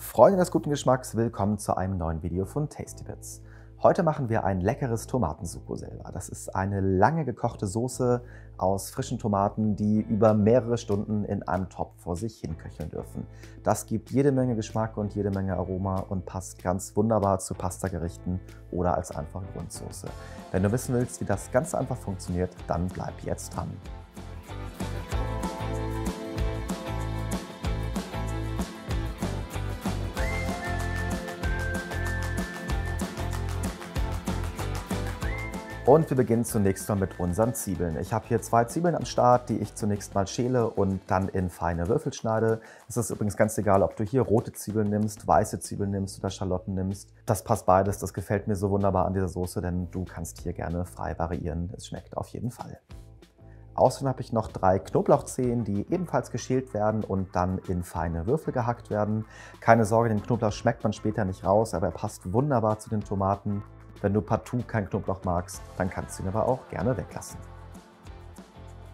Freunde des guten Geschmacks, willkommen zu einem neuen Video von Tasty Bits. Heute machen wir ein leckeres Tomatensugo selber. Das ist eine lange gekochte Soße aus frischen Tomaten, die über mehrere Stunden in einem Topf vor sich hin köcheln dürfen. Das gibt jede Menge Geschmack und jede Menge Aroma und passt ganz wunderbar zu Pastagerichten oder als einfache Grundsoße. Wenn du wissen willst, wie das ganz einfach funktioniert, dann bleib jetzt dran. Und wir beginnen zunächst mal mit unseren Zwiebeln. Ich habe hier 2 Zwiebeln am Start, die ich zunächst mal schäle und dann in feine Würfel schneide. Es ist übrigens ganz egal, ob du hier rote Zwiebeln nimmst, weiße Zwiebeln nimmst oder Schalotten nimmst. Das passt beides, das gefällt mir so wunderbar an dieser Soße, denn du kannst hier gerne frei variieren. Es schmeckt auf jeden Fall. Außerdem habe ich noch 3 Knoblauchzehen, die ebenfalls geschält werden und dann in feine Würfel gehackt werden. Keine Sorge, den Knoblauch schmeckt man später nicht raus, aber er passt wunderbar zu den Tomaten. Wenn du partout keinen Knoblauch magst, dann kannst du ihn aber auch gerne weglassen.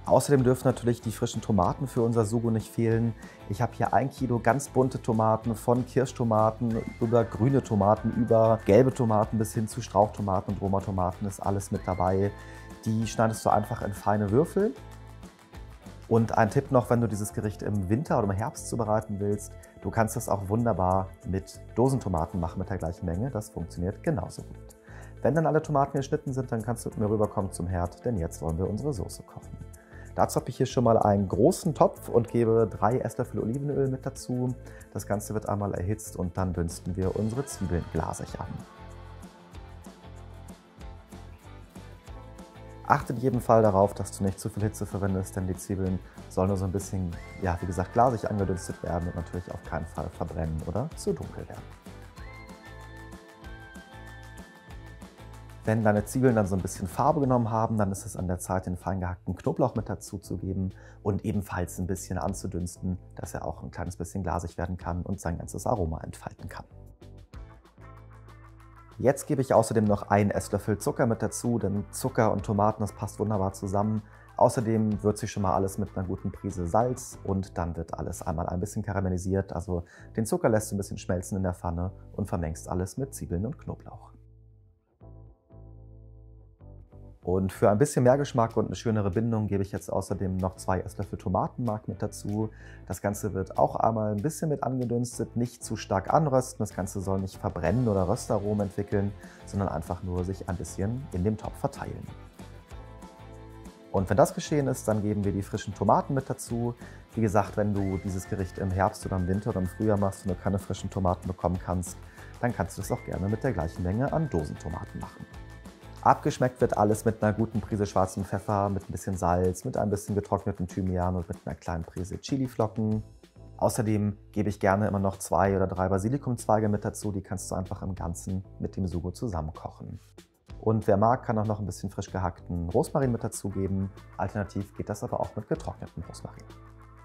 Außerdem dürfen natürlich die frischen Tomaten für unser Sugo nicht fehlen. Ich habe hier 1 Kilo ganz bunte Tomaten, von Kirschtomaten über grüne Tomaten, über gelbe Tomaten bis hin zu Strauchtomaten und Roma-Tomaten ist alles mit dabei. Die schneidest du einfach in feine Würfel. Und ein Tipp noch, wenn du dieses Gericht im Winter oder im Herbst zubereiten willst, du kannst das auch wunderbar mit Dosentomaten machen mit der gleichen Menge. Das funktioniert genauso gut. Wenn dann alle Tomaten geschnitten sind, dann kannst du mit mir rüberkommen zum Herd, denn jetzt wollen wir unsere Soße kochen. Dazu habe ich hier schon mal einen großen Topf und gebe 3 Esslöffel Olivenöl mit dazu. Das Ganze wird einmal erhitzt und dann dünsten wir unsere Zwiebeln glasig an. Achte in jedem Fall darauf, dass du nicht zu viel Hitze verwendest, denn die Zwiebeln sollen nur so ein bisschen, ja, wie gesagt, glasig angedünstet werden und natürlich auf keinen Fall verbrennen oder zu dunkel werden. Wenn deine Zwiebeln dann so ein bisschen Farbe genommen haben, dann ist es an der Zeit, den fein gehackten Knoblauch mit dazu zu geben und ebenfalls ein bisschen anzudünsten, dass er auch ein kleines bisschen glasig werden kann und sein ganzes Aroma entfalten kann. Jetzt gebe ich außerdem noch 1 Esslöffel Zucker mit dazu, denn Zucker und Tomaten, das passt wunderbar zusammen. Außerdem würze ich schon mal alles mit einer guten Prise Salz und dann wird alles einmal ein bisschen karamellisiert. Also den Zucker lässt du ein bisschen schmelzen in der Pfanne und vermengst alles mit Zwiebeln und Knoblauch. Und für ein bisschen mehr Geschmack und eine schönere Bindung gebe ich jetzt außerdem noch 2 Esslöffel Tomatenmark mit dazu. Das Ganze wird auch einmal ein bisschen mit angedünstet, nicht zu stark anrösten. Das Ganze soll nicht verbrennen oder Röstaromen entwickeln, sondern einfach nur sich ein bisschen in dem Topf verteilen. Und wenn das geschehen ist, dann geben wir die frischen Tomaten mit dazu. Wie gesagt, wenn du dieses Gericht im Herbst oder im Winter oder im Frühjahr machst und du keine frischen Tomaten bekommen kannst, dann kannst du das auch gerne mit der gleichen Menge an Dosentomaten machen. Abgeschmeckt wird alles mit einer guten Prise schwarzen Pfeffer, mit ein bisschen Salz, mit ein bisschen getrockneten Thymian und mit einer kleinen Prise Chiliflocken. Außerdem gebe ich gerne immer noch 2 oder 3 Basilikumzweige mit dazu, die kannst du einfach im Ganzen mit dem Sugo zusammen kochen. Und wer mag, kann auch noch ein bisschen frisch gehackten Rosmarin mit dazugeben. Alternativ geht das aber auch mit getrocknetem Rosmarin.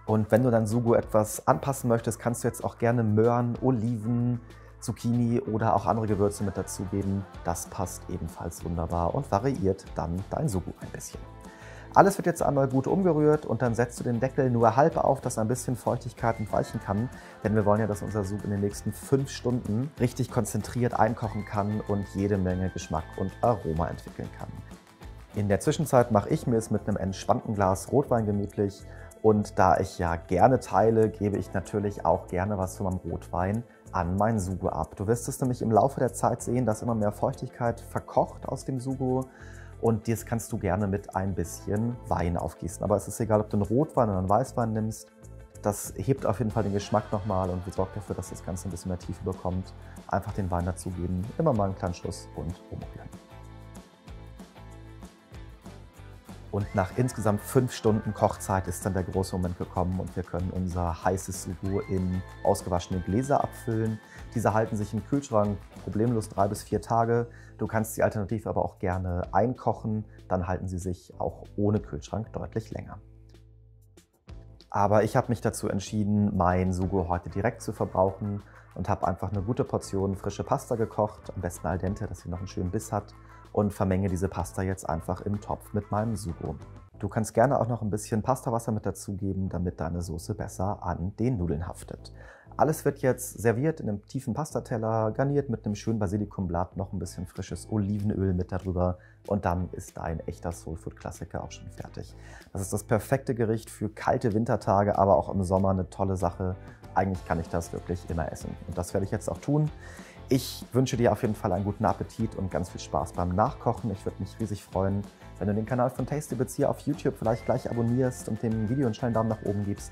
Und wenn du dein Sugo etwas anpassen möchtest, kannst du jetzt auch gerne Möhren, Oliven, Zucchini oder auch andere Gewürze mit dazugeben. Das passt ebenfalls wunderbar und variiert dann dein Sugo ein bisschen. Alles wird jetzt einmal gut umgerührt und dann setzt du den Deckel nur halb auf, dass ein bisschen Feuchtigkeit entweichen kann. Denn wir wollen ja, dass unser Sugo in den nächsten 5 Stunden richtig konzentriert einkochen kann und jede Menge Geschmack und Aroma entwickeln kann. In der Zwischenzeit mache ich mir es mit einem entspannten Glas Rotwein gemütlich. Und da ich ja gerne teile, gebe ich natürlich auch gerne was von meinem Rotwein an mein Sugo ab. Du wirst es nämlich im Laufe der Zeit sehen, dass immer mehr Feuchtigkeit verkocht aus dem Sugo und das kannst du gerne mit ein bisschen Wein aufgießen. Aber es ist egal, ob du einen Rotwein oder einen Weißwein nimmst. Das hebt auf jeden Fall den Geschmack nochmal und sorgt dafür, dass das Ganze ein bisschen mehr Tiefe bekommt. Einfach den Wein dazugeben, immer mal einen kleinen Schuss und umrühren. Und nach insgesamt 5 Stunden Kochzeit ist dann der große Moment gekommen und wir können unser heißes Sugo in ausgewaschene Gläser abfüllen. Diese halten sich im Kühlschrank problemlos 3 bis 4 Tage. Du kannst sie alternativ aber auch gerne einkochen, dann halten sie sich auch ohne Kühlschrank deutlich länger. Aber ich habe mich dazu entschieden, mein Sugo heute direkt zu verbrauchen und habe einfach eine gute Portion frische Pasta gekocht, am besten al dente, dass sie noch einen schönen Biss hat. Und vermenge diese Pasta jetzt einfach im Topf mit meinem Sugo. Du kannst gerne auch noch ein bisschen Pastawasser mit dazugeben, damit deine Soße besser an den Nudeln haftet. Alles wird jetzt serviert in einem tiefen Pastateller, garniert mit einem schönen Basilikumblatt, noch ein bisschen frisches Olivenöl mit darüber und dann ist dein echter Soulfood-Klassiker auch schon fertig. Das ist das perfekte Gericht für kalte Wintertage, aber auch im Sommer eine tolle Sache. Eigentlich kann ich das wirklich immer essen und das werde ich jetzt auch tun. Ich wünsche dir auf jeden Fall einen guten Appetit und ganz viel Spaß beim Nachkochen. Ich würde mich riesig freuen, wenn du den Kanal von Tastybits hier auf YouTube vielleicht gleich abonnierst und dem Video einen schnellen Daumen nach oben gibst.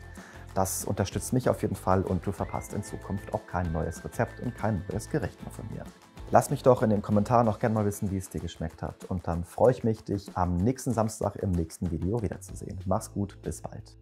Das unterstützt mich auf jeden Fall und du verpasst in Zukunft auch kein neues Rezept und kein neues Gericht mehr von mir. Lass mich doch in den Kommentaren auch gerne mal wissen, wie es dir geschmeckt hat. Und dann freue ich mich, dich am nächsten Samstag im nächsten Video wiederzusehen. Mach's gut, bis bald.